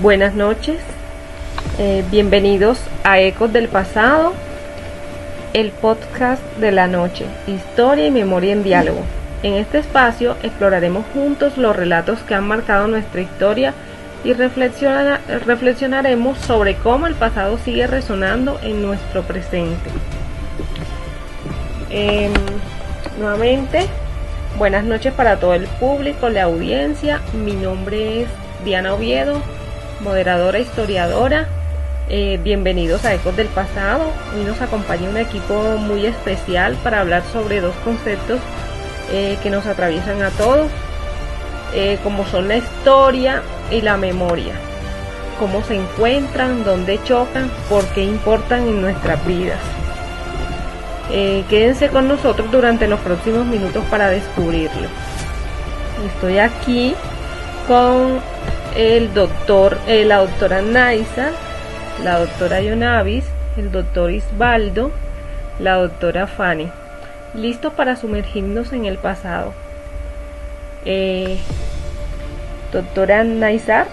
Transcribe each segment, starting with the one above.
Buenas noches, bienvenidos a Ecos del Pasado, el podcast de la noche, historia y memoria en diálogo. En este espacio exploraremos juntos los relatos que han marcado nuestra historia y reflexionaremos sobre cómo el pasado sigue resonando en nuestro presente. Nuevamente, buenas noches para todo el público, la audiencia. Mi nombre es Diana Oviedo, moderadora, historiadora. Bienvenidos a Ecos del Pasado. Hoy nos acompaña un equipo muy especial para hablar sobre dos conceptos que nos atraviesan a todos, como son la historia y la memoria. Cómo se encuentran, dónde chocan, por qué importan en nuestras vidas. Quédense con nosotros durante los próximos minutos para descubrirlo. Estoy aquí con la doctora Naisa, la doctora Yonavis, el doctor Isbaldo, la doctora Fanny, listos para sumergirnos en el pasado. Doctora Naisa,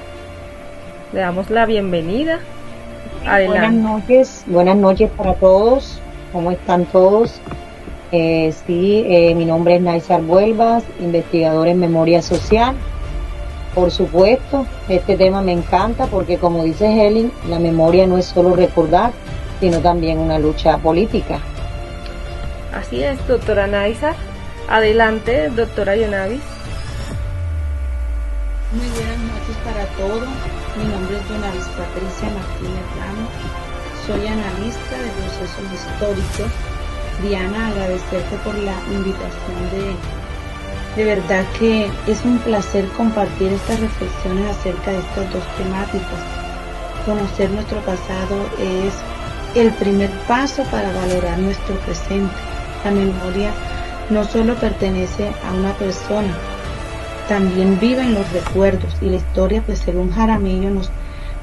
le damos la bienvenida. Adelante. Buenas noches para todos. ¿Cómo están todos? Mi nombre es Naisa Vuelvas, investigadora en memoria social. Por supuesto, este tema me encanta porque, como dice Helen, la memoria no es solo recordar, sino también una lucha política. Así es, doctora Naisa. Adelante, doctora Yonavis. Muy buenas noches para todos. Mi nombre es Yonavis Patricia Martínez Ramos. Soy analista de procesos históricos. Diana, agradecerte por la invitación. De verdad que es un placer compartir estas reflexiones acerca de estas dos temáticas. Conocer nuestro pasado es el primer paso para valorar nuestro presente. La memoria no solo pertenece a una persona, también vive en los recuerdos, y la historia, pues según Jaramillo, nos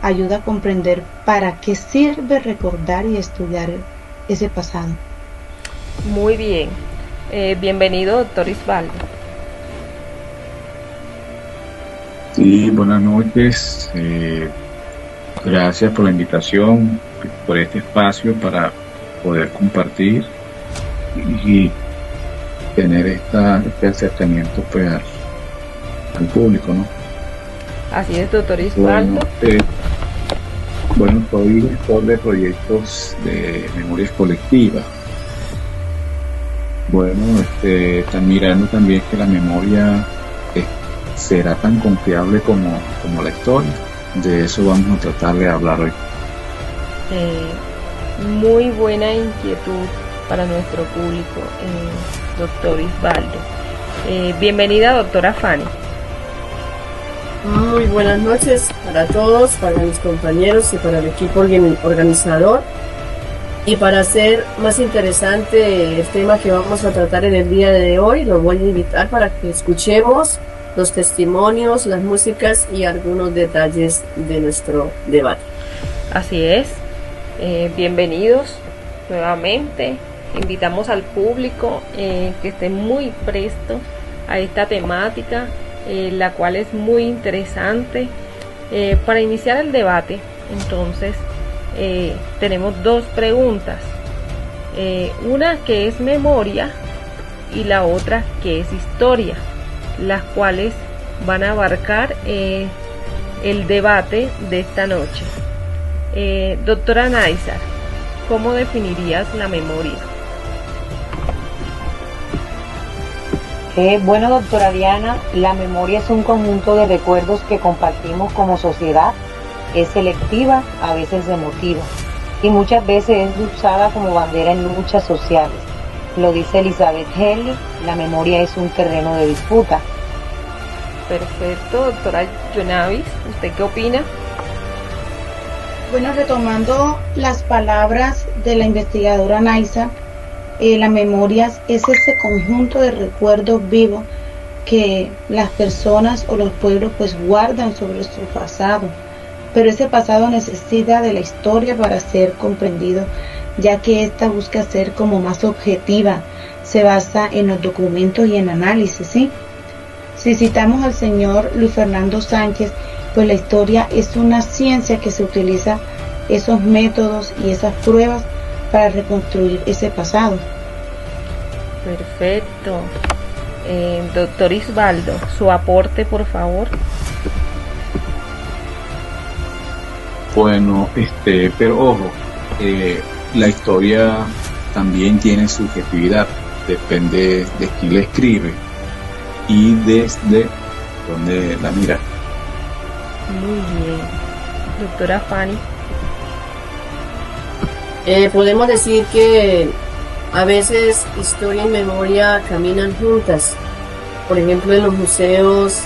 ayuda a comprender para qué sirve recordar y estudiar ese pasado. Muy bien, bienvenido, doctor Isbaldo. Sí, buenas noches. Gracias por la invitación, por este espacio para poder compartir y tener este acercamiento pues al público, ¿no? Así es, doctor Isbaldo. Bueno, soy director de proyectos de memorias colectivas. Bueno, están mirando también que la memoria será tan confiable como la historia. De eso vamos a tratar de hablar hoy. Muy buena inquietud para nuestro público, doctor Isbaldo. Bienvenida, doctora Fanny. Muy buenas noches para todos, para mis compañeros y para el equipo organizador. Y para hacer más interesante el tema que vamos a tratar en el día de hoy, los voy a invitar para que escuchemos los testimonios, las músicas y algunos detalles de nuestro debate. Así es, bienvenidos nuevamente. Invitamos al público que esté muy presto a esta temática, la cual es muy interesante. Para iniciar el debate, entonces, tenemos dos preguntas, una que es memoria y la otra que es historia, las cuales van a abarcar el debate de esta noche. Doctora Naisa, ¿cómo definirías la memoria? Bueno, doctora Diana, la memoria es un conjunto de recuerdos que compartimos como sociedad. Es selectiva, a veces emotiva, y muchas veces es usada como bandera en luchas sociales. Lo dice Elizabeth Henley, la memoria es un terreno de disputa. Perfecto, doctora Yonavis, ¿usted qué opina? Bueno, retomando las palabras de la investigadora Naisa, la memoria es ese conjunto de recuerdos vivos que las personas o los pueblos pues guardan sobre su pasado, pero ese pasado necesita de la historia para ser comprendido, ya que esta busca ser como más objetiva, se basa en los documentos y en análisis, ¿sí? Si citamos al señor Luis Fernando Sánchez, pues la historia es una ciencia que se utiliza esos métodos y esas pruebas para reconstruir ese pasado. Perfecto. Doctor Isbaldo, su aporte, por favor. Bueno, pero ojo, la historia también tiene subjetividad, depende de quién la escribe y desde dónde la mira. Muy bien. Doctora Fanny. Podemos decir que a veces historia y memoria caminan juntas. Por ejemplo, en los museos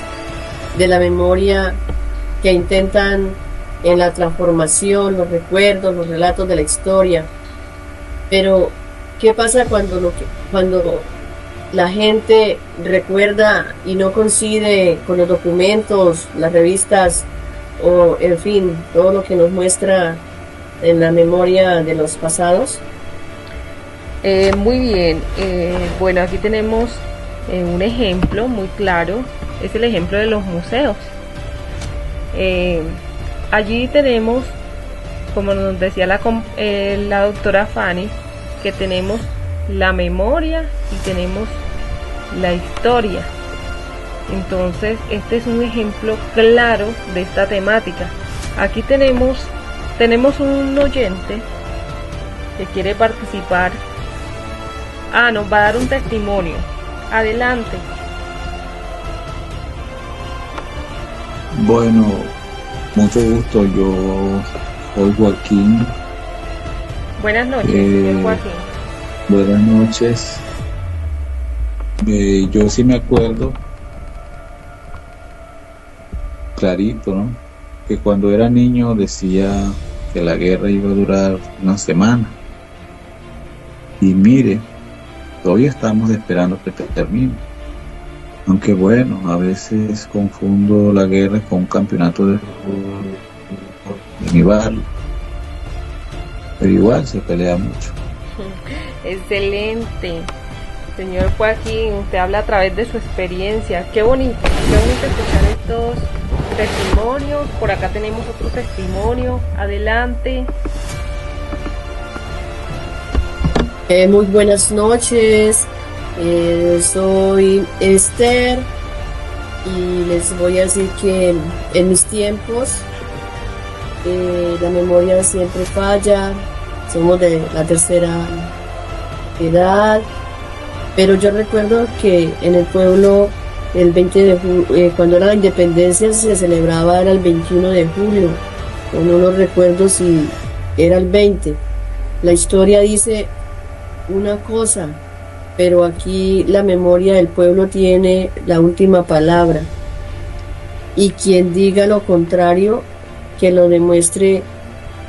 de la memoria que intentan en la transformación, los recuerdos, los relatos de la historia. Pero, ¿qué pasa cuando la gente recuerda y no coincide con los documentos, las revistas o, en fin, todo lo que nos muestra en la memoria de los pasados? Muy bien. Bueno, aquí tenemos un ejemplo muy claro. Es el ejemplo de los museos. Allí tenemos, como nos decía la doctora Fanny, que tenemos la memoria y tenemos la historia. Entonces, este es un ejemplo claro de esta temática. Aquí tenemos un oyente que quiere participar. Nos va a dar un testimonio. Adelante. Bueno, mucho gusto, yo soy Joaquín. Buenas noches, señor Joaquín. Buenas noches. Yo sí me acuerdo clarito, ¿no? Que cuando era niño decía que la guerra iba a durar una semana. Y mire, todavía estamos esperando que termine. Aunque bueno, a veces confundo la guerra con un campeonato de mi barrio. Pero igual se pelea mucho. Excelente. Señor Joaquín, usted habla a través de su experiencia. Qué bonito escuchar estos testimonios. Por acá tenemos otro testimonio. Adelante. Muy buenas noches. Soy Esther y les voy a decir que en mis tiempos la memoria siempre falla. Somos de la tercera edad, pero yo recuerdo que en el pueblo el 20 de julio, cuando era la independencia, se celebraba, era el 21 de julio. No lo recuerdo si era el 20. La historia dice una cosa, pero aquí la memoria del pueblo tiene la última palabra. Y quien diga lo contrario, que lo demuestre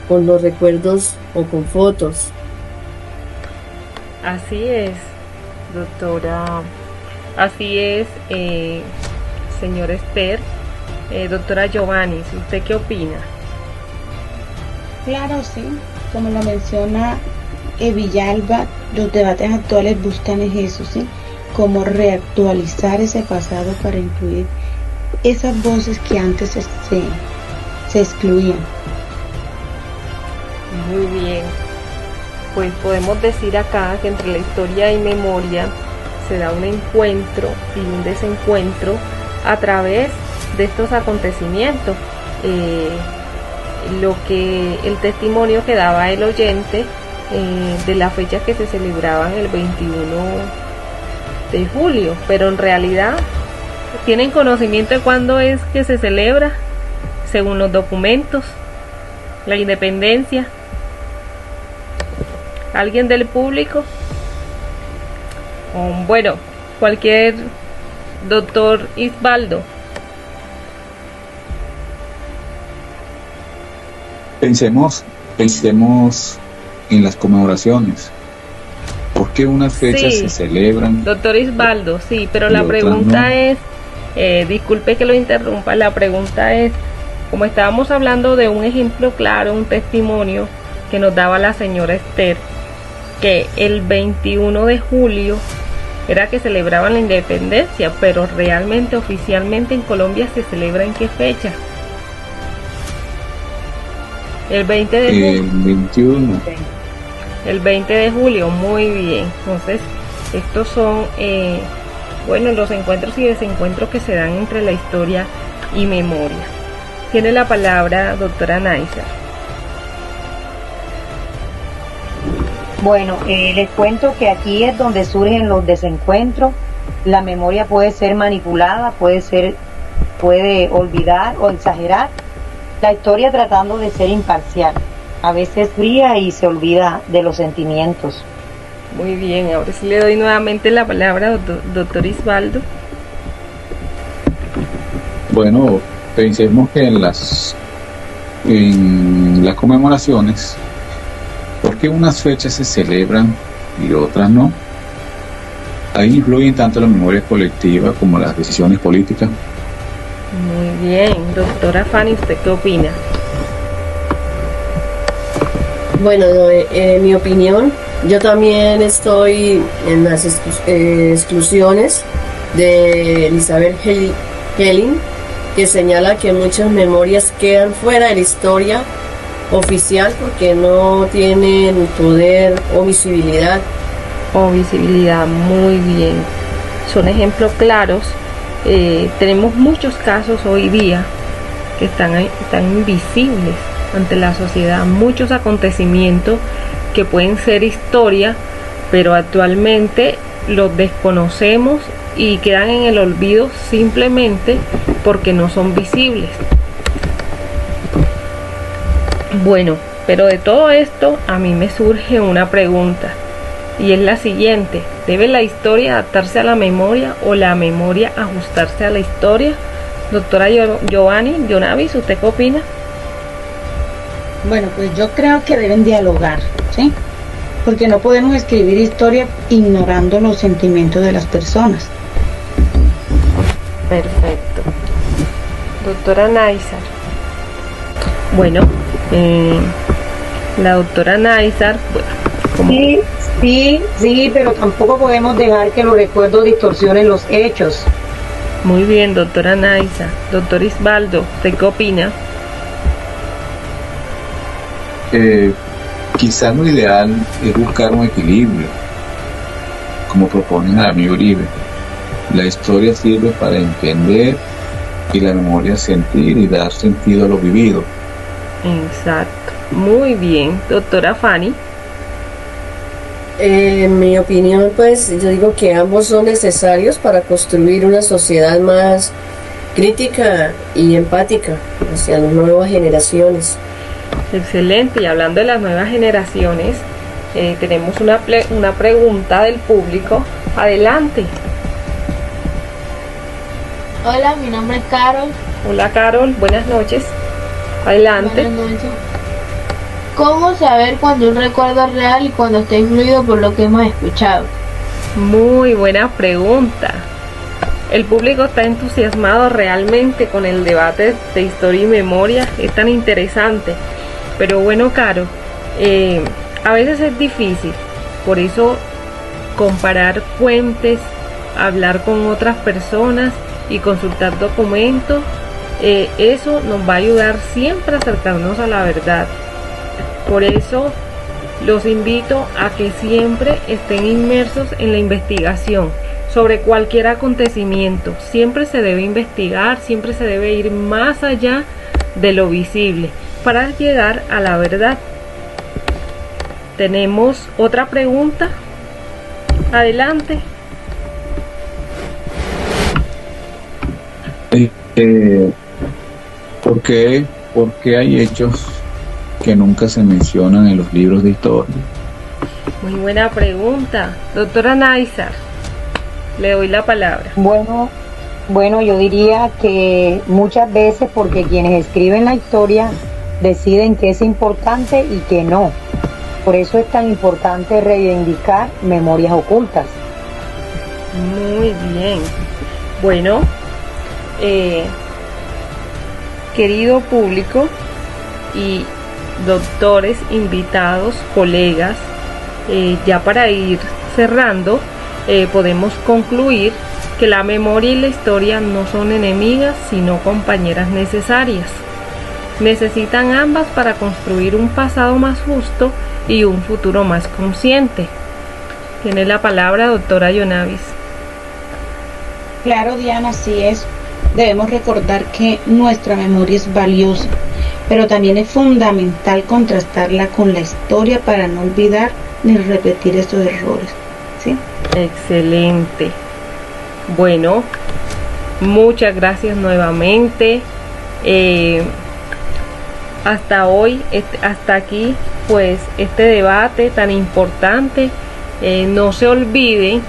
con los recuerdos o con fotos. Así es, doctora. Así es, señor Esther. Doctora Giovanni, ¿usted qué opina? Claro, sí, como lo menciona Villalba, los debates actuales buscan eso, ¿sí? Cómo reactualizar ese pasado para incluir esas voces que antes se excluían. Muy bien. Pues podemos decir acá que entre la historia y memoria se da un encuentro y un desencuentro a través de estos acontecimientos. El testimonio que daba el oyente de la fecha que se celebraban el 21 de julio, pero en realidad tienen conocimiento de cuándo es que se celebra, según los documentos, la independencia. ¿Alguien del público? Bueno, cualquier doctor Isbaldo. Pensemos en las conmemoraciones. ¿Por qué unas fechas se celebran? Doctor Isbaldo, sí, pero la pregunta es, disculpe que lo interrumpa, la pregunta es, como estábamos hablando de un ejemplo claro, un testimonio que nos daba la señora Esther, que el 21 de julio era que celebraban la independencia, pero realmente, oficialmente en Colombia se celebra ¿en qué fecha? El 20 de julio. El 21. El 20 de julio, muy bien. Entonces, estos son, bueno, los encuentros y desencuentros que se dan entre la historia y memoria. Tiene la palabra doctora Naisa. Bueno, les cuento que aquí es donde surgen los desencuentros. La memoria puede ser manipulada, puede olvidar o exagerar. La historia tratando de ser imparcial, a veces fría y se olvida de los sentimientos. Muy bien, ahora sí le doy nuevamente la palabra, doctor Isbaldo. Bueno, pensemos que en las conmemoraciones, ¿por qué unas fechas se celebran y otras no? Ahí influyen tanto la memoria colectiva como las decisiones políticas. Muy bien, doctora Fanny, ¿usted qué opina? Bueno, en mi opinión, yo también estoy en las exclusiones de Elizabeth Helling, que señala que muchas memorias quedan fuera de la historia oficial porque no tienen poder o visibilidad. O visibilidad, muy bien. Son ejemplos claros. Tenemos muchos casos hoy día que están invisibles ante la sociedad, muchos acontecimientos que pueden ser historia, pero actualmente los desconocemos y quedan en el olvido simplemente porque no son visibles. Bueno, pero de todo esto a mí me surge una pregunta. Y es la siguiente: ¿debe la historia adaptarse a la memoria o la memoria ajustarse a la historia? Doctora Yonavis, ¿usted qué opina? Bueno, pues yo creo que deben dialogar, ¿sí? Porque no podemos escribir historia ignorando los sentimientos de las personas. Perfecto. Doctora Naisar. Bueno, la doctora Naisar, bueno, Sí, pero tampoco podemos dejar que los recuerdos distorsionen los hechos. muy bien, doctora Naisa. Doctor Isbaldo, ¿usted qué opina? Quizás lo ideal es buscar un equilibrio, como propone el amigo Uribe. La historia sirve para entender y la memoria sentir y dar sentido a lo vivido. Exacto. Muy bien, doctora Fanny. En mi opinión, pues yo digo que ambos son necesarios para construir una sociedad más crítica y empática hacia las nuevas generaciones. Excelente. Y hablando de las nuevas generaciones, tenemos una pregunta del público. Adelante. Hola, mi nombre es Carol. Hola, Carol. Buenas noches. Adelante. Buenas noches. ¿Cómo saber cuando un recuerdo es real y cuando está influido por lo que hemos escuchado? Muy buena pregunta. El público está entusiasmado realmente con el debate de historia y memoria. Es tan interesante. Pero bueno, Caro, a veces es difícil. Por eso comparar fuentes, hablar con otras personas y consultar documentos, eso nos va a ayudar siempre a acercarnos a la verdad. Por eso los invito a que siempre estén inmersos en la investigación sobre cualquier acontecimiento. Siempre se debe investigar, siempre se debe ir más allá de lo visible para llegar a la verdad. Tenemos otra pregunta. Adelante. ¿Por qué hay hechos que nunca se mencionan en los libros de historia? Muy buena pregunta. Doctora Naisar, le doy la palabra. Bueno, yo diría que muchas veces porque quienes escriben la historia deciden qué es importante y qué no. Por eso es tan importante reivindicar memorias ocultas. Muy bien. Bueno, querido público y doctores, invitados, colegas, ya para ir cerrando, podemos concluir que la memoria y la historia no son enemigas, sino compañeras necesarias. Necesitan ambas para construir un pasado más justo y un futuro más consciente. Tiene la palabra doctora Yonavis. Claro, Diana, así es. Debemos recordar que nuestra memoria es valiosa, pero también es fundamental contrastarla con la historia para no olvidar ni repetir estos errores. ¿Sí? Excelente. Bueno, muchas gracias nuevamente. Hasta hoy, hasta aquí, pues este debate tan importante. No se olvide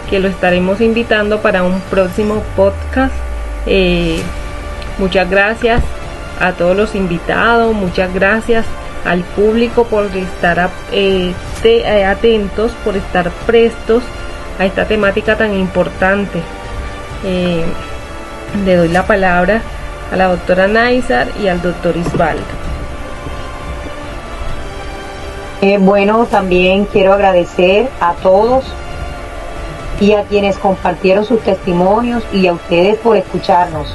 que lo estaremos invitando para un próximo podcast. Muchas gracias a todos los invitados, muchas gracias al público por estar atentos, por estar prestos a esta temática tan importante. Le doy la palabra a la doctora Naisar y al doctor Isbaldo. Bueno, también quiero agradecer a todos y a quienes compartieron sus testimonios y a ustedes por escucharnos.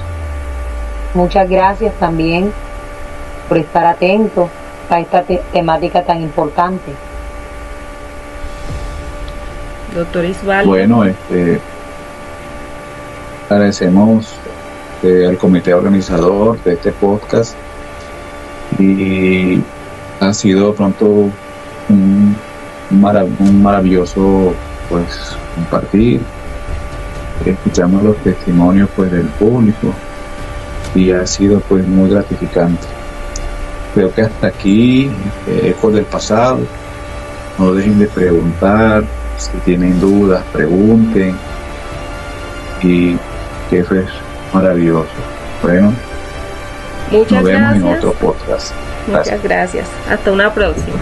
Muchas gracias también por estar atentos a esta temática tan importante. Doctor Isbaldo. Bueno, agradecemos al comité organizador de este podcast y ha sido pronto un maravilloso pues compartir. Escuchamos los testimonios pues del público y ha sido pues muy gratificante. Creo que hasta aquí, ecos del pasado. No dejen de preguntar, si tienen dudas pregunten, y que eso es maravilloso. Bueno, muchas nos vemos gracias. en otro podcast. Muchas gracias. Hasta una próxima.